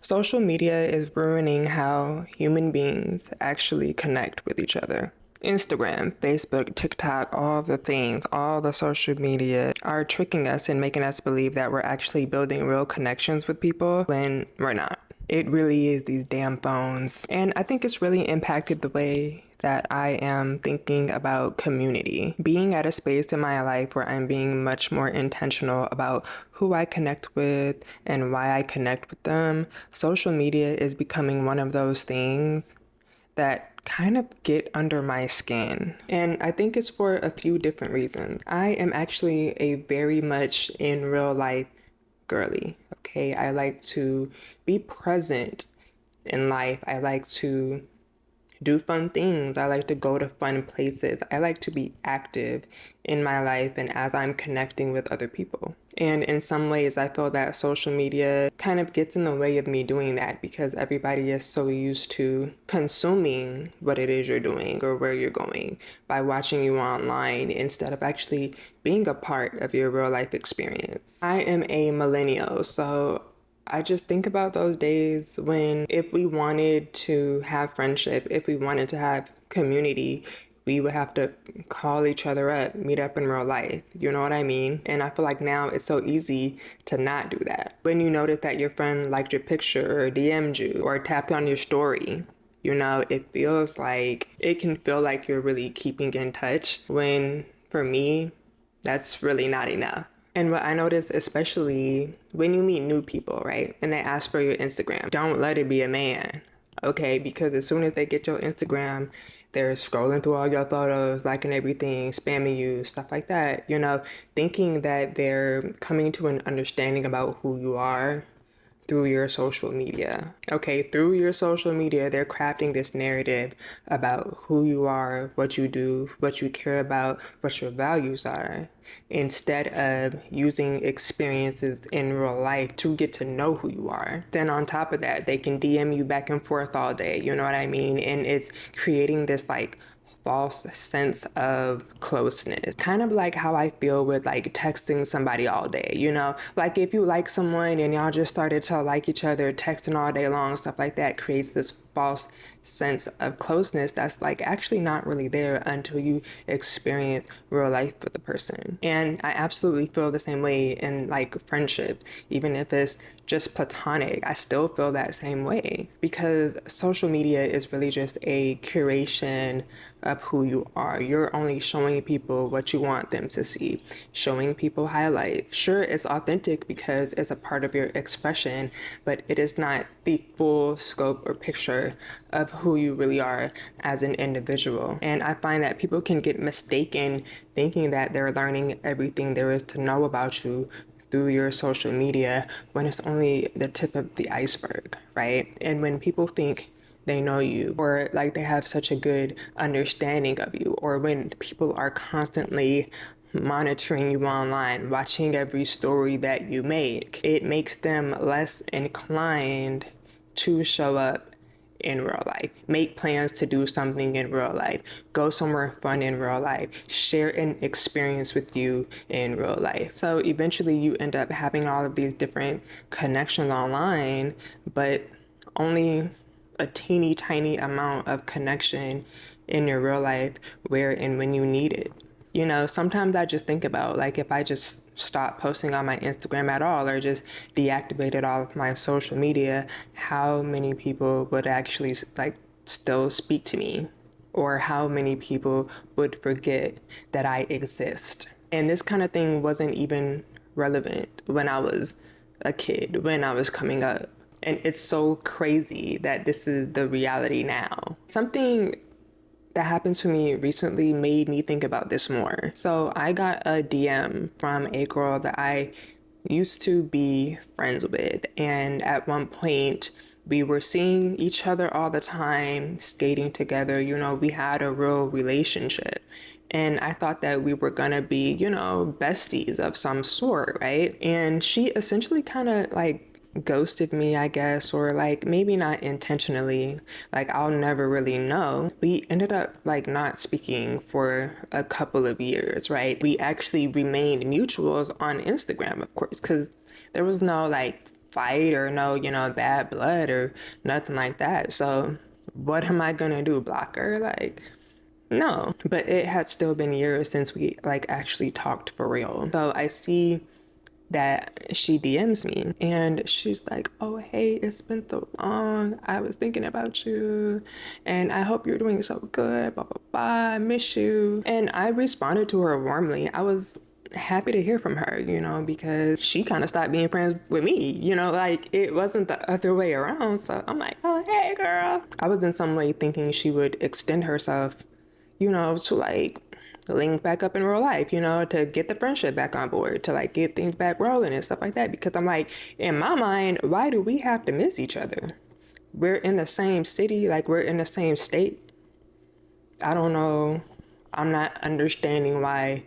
Social media is ruining how human beings actually connect with each other. Instagram, Facebook, TikTok, all the things, all the social media are tricking us and making us believe that we're actually building real connections with people when we're not. It really is these damn phones. And I think it's really impacted the way that I am thinking about community. Being at a space in my life where I'm being much more intentional about who I connect with and why I connect with them, social media is becoming one of those things that kind of get under my skin. And I think it's for a few different reasons. I am actually a very much in real life girly. Okay, I like to be present in life. I like to do fun things. I like to go to fun places. I like to be active in my life and as I'm connecting with other people. And in some ways, I feel that social media kind of gets in the way of me doing that because everybody is so used to consuming what it is you're doing or where you're going by watching you online instead of actually being a part of your real life experience. I am a millennial, so I just think about those days when if we wanted to have friendship, if we wanted to have community, we would have to call each other up, meet up in real life. You know what I mean? And I feel like now it's so easy to not do that. When you notice that your friend liked your picture or DM'd you or tapped on your story, it can feel like you're really keeping in touch when for me, that's really not enough. And what I notice, especially when you meet new people, right? And they ask for your Instagram, don't let it be a man, okay? Because as soon as they get your Instagram, they're scrolling through all your photos, liking everything, spamming you, stuff like that, thinking that they're coming to an understanding about who you are through your social media. Okay, through your social media, they're crafting this narrative about who you are, what you do, what you care about, what your values are, instead of using experiences in real life to get to know who you are. Then on top of that, they can DM you back and forth all day, you know what I mean? And it's creating this false sense of closeness. Kind of like how I feel with texting somebody all day, Like if you like someone and y'all just started to like each other, texting all day long, stuff like that creates this false sense of closeness that's actually not really there until you experience real life with the person. And I absolutely feel the same way in friendship, even if it's just platonic, I still feel that same way because social media is really just a curation of who you are. You're only showing people what you want them to see, showing people highlights. Sure, it's authentic because it's a part of your expression, but it is not the full scope or picture of who you really are as an individual. And I find that people can get mistaken thinking that they're learning everything there is to know about you through your social media when it's only the tip of the iceberg, right? And when people think they know you or they have such a good understanding of you, or when people are constantly monitoring you online, watching every story that you make, it makes them less inclined to show up in real life, make plans to do something in real life, go somewhere fun in real life, share an experience with you in real life. So eventually you end up having all of these different connections online, but only a teeny tiny amount of connection in your real life where and when you need it. Sometimes I just think about if I just stop posting on my Instagram at all or just deactivated all of my social media, how many people would actually still speak to me, or how many people would forget that I exist. And this kind of thing wasn't even relevant when I was a kid, when I was coming up. And it's so crazy that this is the reality now. Something that happened to me recently made me think about this more. So I got a DM from a girl that I used to be friends with. And at one point, we were seeing each other all the time, skating together. We had a real relationship. And I thought that we were gonna be, besties of some sort, right? And she essentially kind of ghosted me, I guess, or maybe not intentionally. I'll never really know. We ended up not speaking for a couple of years, right? We actually remained mutuals on Instagram, of course, because there was no fight or no, bad blood or nothing like that. So what am I gonna do? Block her? Like, no. But it had still been years since we like actually talked for real. So I see that she DMs me and she's like, oh, hey, it's been so long. I was thinking about you and I hope you're doing so good, blah, blah, blah. I miss you. And I responded to her warmly. I was happy to hear from her, because she kind of stopped being friends with me, like it wasn't the other way around. So I'm like, oh, hey, girl. I was in some way thinking she would extend herself, to like link back up in real life, to get the friendship back on board, to like get things back rolling and stuff like that. Because I'm like, in my mind, why do we have to miss each other? We're in the same city, like we're in the same state. I don't know. I'm not understanding why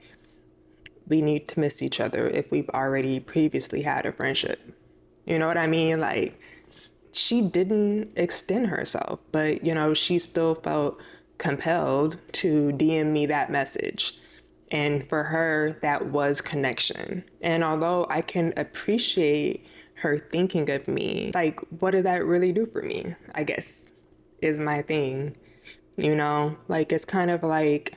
we need to miss each other if we've already previously had a friendship. You know what I mean? Like, she didn't extend herself, but she still felt compelled to DM me that message. And for her, that was connection. And although I can appreciate her thinking of me, like, what did that really do for me? I guess is my thing. Like it's kind of like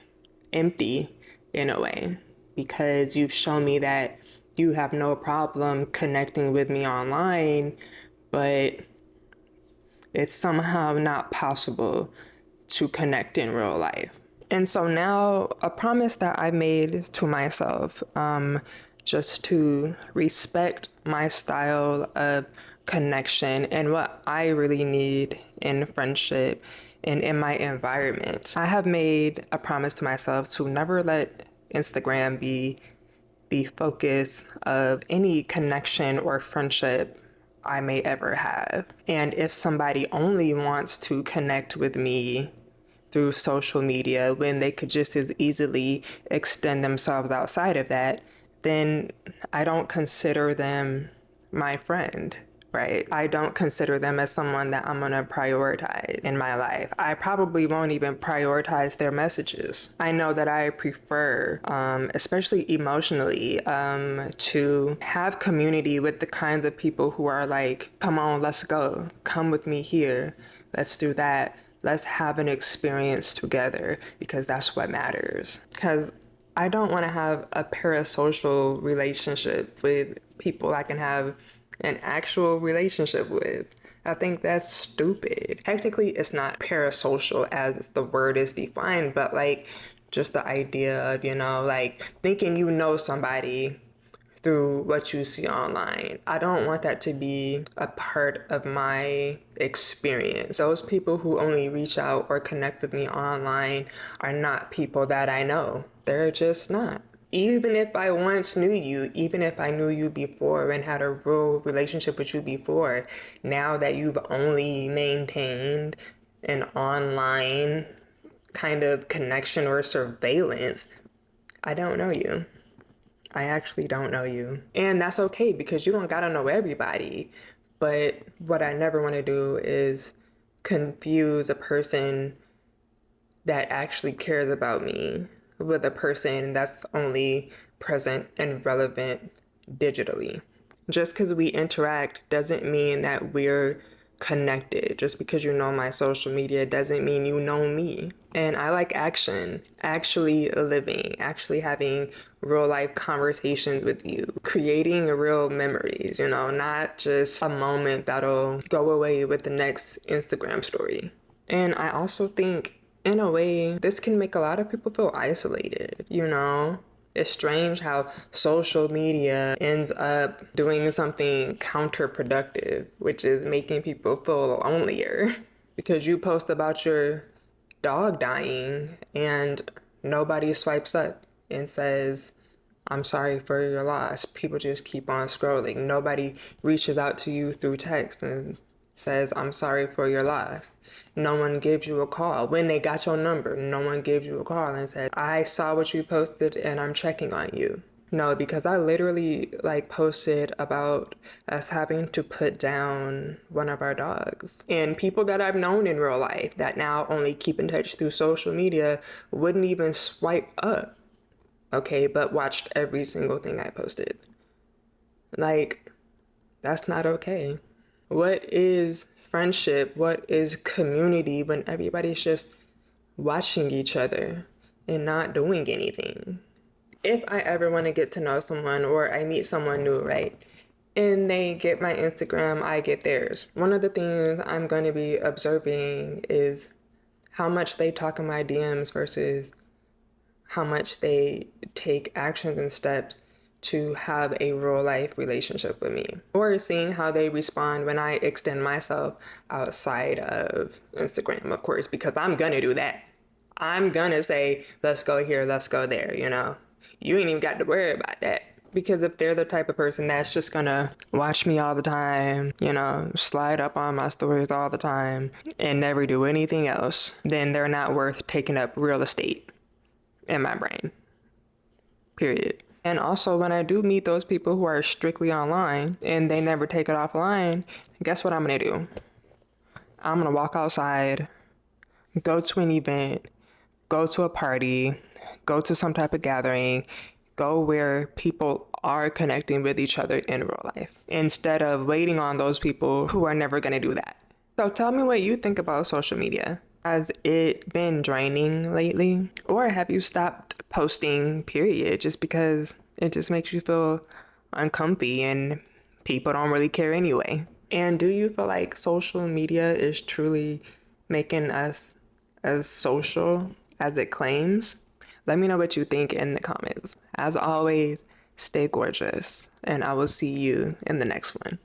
empty in a way because you've shown me that you have no problem connecting with me online, but it's somehow not possible to connect in real life. And so now a promise that I made to myself, just to respect my style of connection and what I really need in friendship and in my environment. I have made a promise to myself to never let Instagram be the focus of any connection or friendship I may ever have. And if somebody only wants to connect with me through social media when they could just as easily extend themselves outside of that, then I don't consider them my friend, right? I don't consider them as someone that I'm gonna prioritize in my life. I probably won't even prioritize their messages. I know that I prefer, especially emotionally, to have community with the kinds of people who are like, come on, let's go, come with me here, let's do that. Let's have an experience together because that's what matters. Because I don't want to have a parasocial relationship with people I can have an actual relationship with. I think that's stupid. Technically, it's not parasocial as the word is defined, but like just the idea of, like thinking somebody through what you see online. I don't want that to be a part of my experience. Those people who only reach out or connect with me online are not people that I know. They're just not. Even if I once knew you, even if I knew you before and had a real relationship with you before, now that you've only maintained an online kind of connection or surveillance, I don't know you. I actually don't know you. And that's okay because you don't gotta know everybody. But what I never want to do is confuse a person that actually cares about me with a person that's only present and relevant digitally. Just because we interact doesn't mean that we're connected. Just because you know my social media doesn't mean you know me. And I like action, actually living, actually having real life conversations with you, creating real memories, not just a moment that'll go away with the next Instagram story. And I also think, in a way, this can make a lot of people feel isolated, It's strange how social media ends up doing something counterproductive, which is making people feel lonelier. Because you post about your dog dying and nobody swipes up and says, I'm sorry for your loss. People just keep on scrolling. Nobody reaches out to you through text and says, I'm sorry for your loss. No one gives you a call. When they got your number, no one gives you a call and said, I saw what you posted and I'm checking on you. No, because I literally posted about us having to put down one of our dogs. And people that I've known in real life that now only keep in touch through social media wouldn't even swipe up, okay, but watched every single thing I posted. Like, That's not okay. What is friendship? What is community when everybody's just watching each other and not doing anything? If I ever want to get to know someone or I meet someone new, right? And they get my Instagram, I get theirs. One of the things I'm going to be observing is how much they talk in my DMs versus how much they take actions and steps to have a real life relationship with me, or seeing how they respond when I extend myself outside of Instagram, of course, because I'm gonna do that. I'm gonna say, let's go here, let's go there, you know? You ain't even got to worry about that. Because if they're the type of person that's just gonna watch me all the time, you know, slide up on my stories all the time, and never do anything else, then they're not worth taking up real estate in my brain. Period. And also, when I do meet those people who are strictly online and they never take it offline, guess what I'm gonna do? I'm gonna walk outside, go to an event, go to a party, go to some type of gathering, go where people are connecting with each other in real life instead of waiting on those people who are never gonna do that. So tell me what you think about social media. Has it been draining lately? Or have you stopped posting, period, just because it just makes you feel uncomfy and people don't really care anyway? And do you feel like social media is truly making us as social as it claims? Let me know what you think in the comments. As always, stay gorgeous, and I will see you in the next one.